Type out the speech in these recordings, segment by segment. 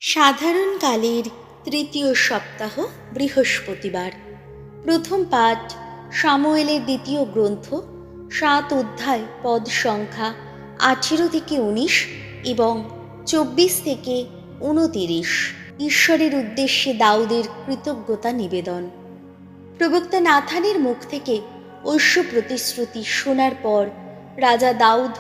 সাধারণকালের তৃতীয় সপ্তাহ বৃহস্পতিবার। প্রথম পাঠ সামুয়েলের দ্বিতীয় গ্রন্থ 7 অধ্যায় পদ সংখ্যা 18 থেকে 19 এবং 24 থেকে 29। ঈশ্বরের উদ্দেশ্যে দাউদের কৃতজ্ঞতা নিবেদন। প্রবক্তা নাথানের মুখ থেকে ঐশ্য প্রতিশ্রুতি শোনার পর রাজা দাউদ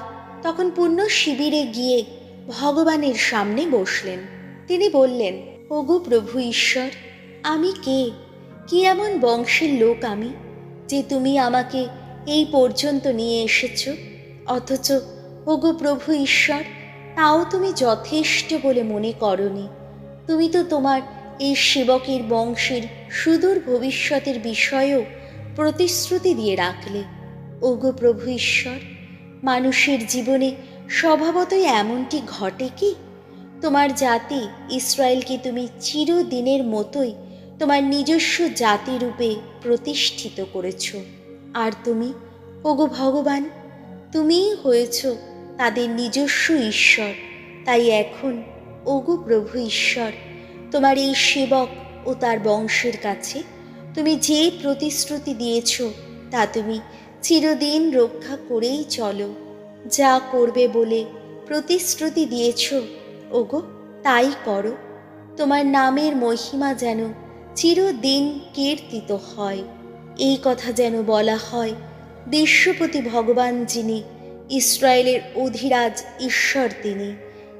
তখন পূর্ণ শিবিরে গিয়ে ভগবানের সামনে বসলেন। তিনি বললেন, ওগো প্রভু ঈশ্বর, আমি কে, কি এমন বংশের লোক আমি যে তুমি আমাকে এই পর্যন্ত নিয়ে এসেছ? অথচ ওগো প্রভু ঈশ্বর, তাও তুমি যথেষ্ট বলে মনে করনি। তুমি তো তোমার এই সেবকের বংশের সুদূর ভবিষ্যতের বিষয়েও প্রতিশ্রুতি দিয়ে রাখলে। ওগো প্রভু ঈশ্বর, মানুষের জীবনে স্বভাবতই এমনটি ঘটে কি? তোমার জাতি ইসরায়েলকে তুমি চিরদিনের মতোই তোমার নিজস্ব জাতি রূপে প্রতিষ্ঠিত করেছ। আর তুমি, ওগো ভগবান, তুমিই হয়েছ তাদের নিজস্ব ঈশ্বর। তাই এখন, ওগো প্রভু ঈশ্বর, তোমার এই সেবক ও তার বংশের কাছে তুমি যে প্রতিশ্রুতি দিয়েছ তা তুমি চিরদিন রক্ষা করেই চলো। যা করবে বলে প্রতিশ্রুতি দিয়েছ, ওগো তাই করো। তোমার নামের মহিমা যেন চিরদিন কীর্তিত হয়। এই কথা যেন বলা হয়, বিশ্বপতি ভগবান যিনি, ইসরায়েলের অধিরাজ ঈশ্বর তিনি,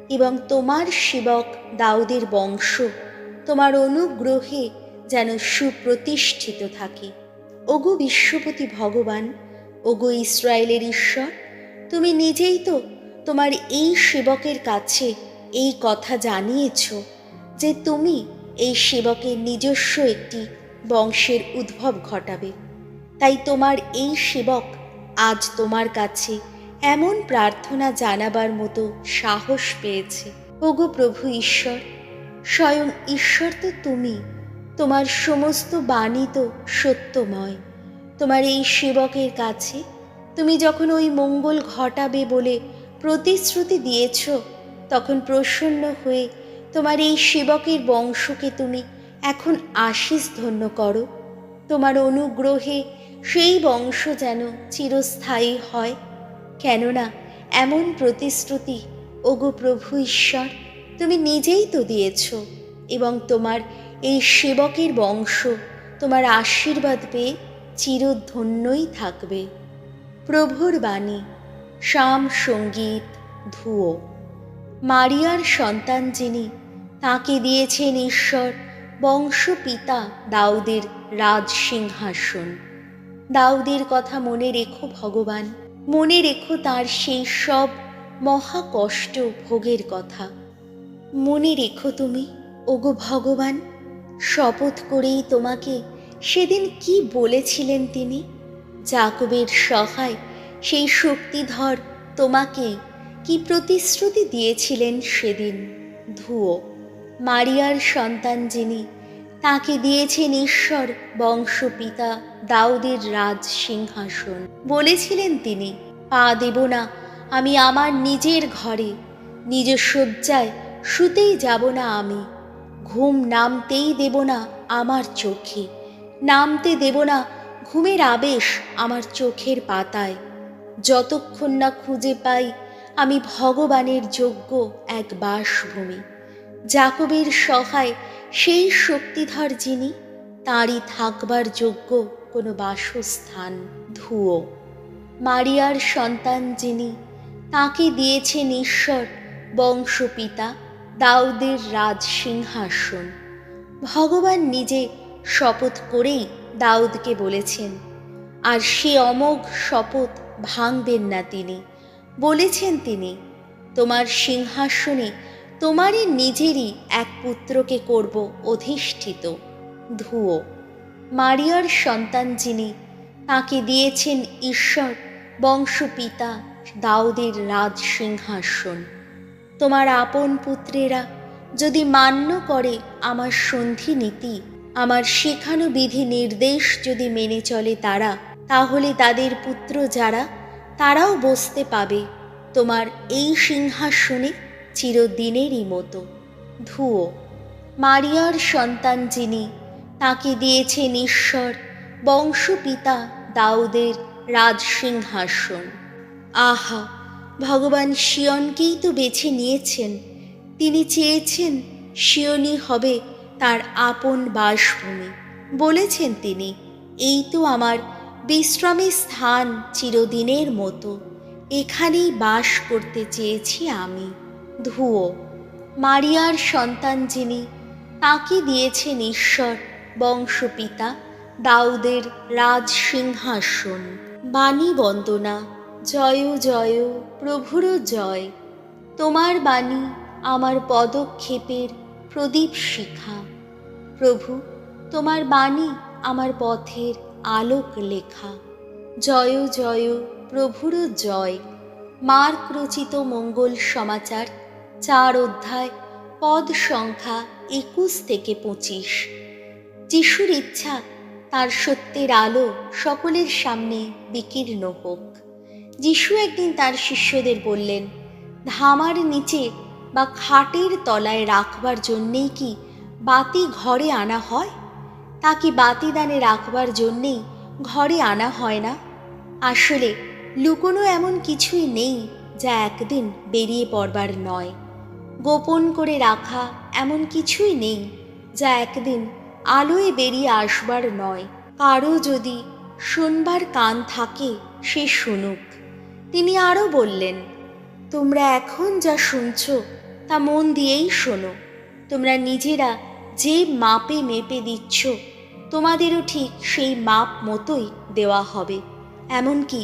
এবং তোমার সেবক দাউদের বংশ তোমার অনুগ্রহে যেন সুপ্রতিষ্ঠিত থাকে। ওগো বিশ্বপতি ভগবান, ওগো ইসরায়েলের ঈশ্বর, তুমি নিজেই তো তোমার এই সেবকের কাছে এই কথা জানিয়েছ যে তুমি এই সেবকের নিজস্ব একটি বংশের উদ্ভব ঘটাবে। তাই তোমার এই সেবক আজ তোমার কাছে এমন প্রার্থনা জানাবার মতো সাহস পেয়েছে। ওগো প্রভু ঈশ্বর, স্বয়ং ঈশ্বর তো তুমি, তোমার সমস্ত বাণী তো সত্যময়। তোমার এই সেবকের কাছে তুমি যখন ওই মঙ্গল ঘটাবে বলে প্রতিশ্রুতি দিয়েছ, তখন প্রসন্ন হয়ে তোমার এই সেবকের বংশকে তুমি এখন আশীষ ধন্য করো। তোমার অনুগ্রহে সেই বংশ যেন চিরস্থায়ী হয়। কেননা এমন প্রতিশ্রুতি, ওগো প্রভু ঈশ্বর, তুমি নিজেই তো দিয়েছ, এবং তোমার এই সেবকের বংশ তোমার আশীর্বাদ পেয়ে চিরধন্যই থাকবে। প্রভুর বাণী। শাম সঙ্গীত ধুয়ো। মারিয়ার সন্তান যিনি, তাকে দিয়েছেন ঈশ্বর বংশপিতা দাউদের রাজ সিংহাসন। দাউদের কথা মনে রেখো ভগবান, মনে রেখো তার সেই সব মহা কষ্ট ভোগের কথা। মনে রেখো তুমি, ওগো ভগবান, শপথ করেই তোমাকে সেদিন কি বলেছিলেন তিনি। যাকবের সহায় সেই শক্তিধর তোমাকে কি প্রতিশ্রুতি দিয়েছিলেন সেদিন। ধুয়ো। মারিয়ার সন্তান যিনি, তাকে দিয়েছেন ঈশ্বর বংশপিতা দাউদের রাজ সিংহাসন। বলেছিলেন তিনি, পা দেব না আমি আমার নিজের ঘরে, নিজ শয্যায় শুতেই যাব না আমি। ঘুম নামতেই দেব না আমার চোখে, নামতে দেব না ঘুমের আবেশ আমার চোখের পাতায়, যতক্ষণ না খুঁজে পাই আমি ভগবানের যোগ্য এক বাসভূমি। যাকবের সহায় সেই শক্তিধর যিনি, তাঁরই থাকবার যোগ্য কোনো বাসস্থান। ধুয়ো। মারিয়ার সন্তান যিনি, তাকে দিয়েছেন ঈশ্বর বংশপিতা দাউদের রাজ সিংহাসন। ভগবান নিজে শপথ করেই দাউদকে বলেছেন, আর সে অমোঘ শপথ ভাঙবেন না তিনি। বলেছেন তিনি, তোমার সিংহাসনে তোমারই নিজেরই এক পুত্রকে করব অধিষ্ঠিত। ধুয়ো। মারিয়ার সন্তান যিনি, তাকে দিয়েছেন ঈশ্বর বংশপিতা দাউদের রাজ সিংহাসন। তোমার আপন পুত্রেরা যদি মান্য করে আমার সন্ধি নীতি, আমার শেখানো বিধি নির্দেশ যদি মেনে চলে তারা, তাহলে তাদের পুত্র যারা, তারাও বসতে পাবে তোমার এই সিংহাসনে চিরদিনেরই মতো। ধুয়ো। মারিয়ার সন্তান যিনি, তাকে দিয়েছেন ঈশ্বর বংশপিতা দাউদের রাজসিংহাসন। আহা, ভগবান সিয়নকেই তো বেছে নিয়েছেন। তিনি চেয়েছেন সিয়নই হবে তার আপন বাসভূমি। বলেছেন তিনি, এই তো আমার বিশ্রামের স্থান চিরদিনের মতো, এখানেই বাস করতে চেয়েছি আমি। ধুয়ো। মারিয়ার সন্তান যিনি, তাকে দিয়েছেন ঈশ্বর বংশপিতা দাউদের রাজসিংহাসন। বাণী বন্দনা। জয় জয় প্রভুর জয়। তোমার বাণী আমার পদক্ষেপের প্রদীপ শিখা। প্রভু, তোমার বাণী আমার পথের আলোক লেখা। জয় জয় প্রভুর জয়। মার্ক রচিত মঙ্গল সমাচার 4 অধ্যায়, পদ সংখ্যা 21 থেকে 25। যিশুর ইচ্ছা তার সত্যের আলো সকলের সামনে বিকীর্ণ হোক। যিশু একদিন তার শিষ্যদের বললেন, ধামার নিচে বা খাটের তলায় রাখবার জন্যেই কি বাতি ঘরে আনা হয়? তা কি বাতিদানে রাখবার জন্যেই ঘরে আনা হয় না? আসলে লুকোনো এমন কিছুই নেই যা একদিন বেরিয়ে পড়বার নয়। গোপন করে রাখা এমন কিছুই নেই যা একদিন আলোয় বেরিয়ে আসবার নয়। কারো যদি শুনবার কান থাকে সে শুনুক। তিনি আরও বললেন, তোমরা এখন যা শুনছ তা মন দিয়েই শোনো। তোমরা নিজেরা যে মাপে মেপে দিচ্ছ, তোমাদেরও ঠিক সেই মাপ মতোই দেওয়া হবে, এমনকি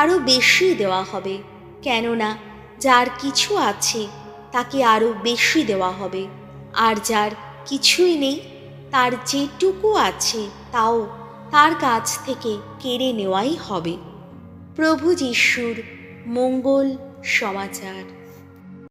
আরও বেশি দেওয়া হবে। কেননা যার কিছু আছে তাকে আরও বেশি দেওয়া হবে, আর যার কিছুই নেই তার যেটুকু আছে তাও তার কাছ থেকে কেড়ে নেওয়াই হবে। প্রভু যিশুর মঙ্গল সমাচার।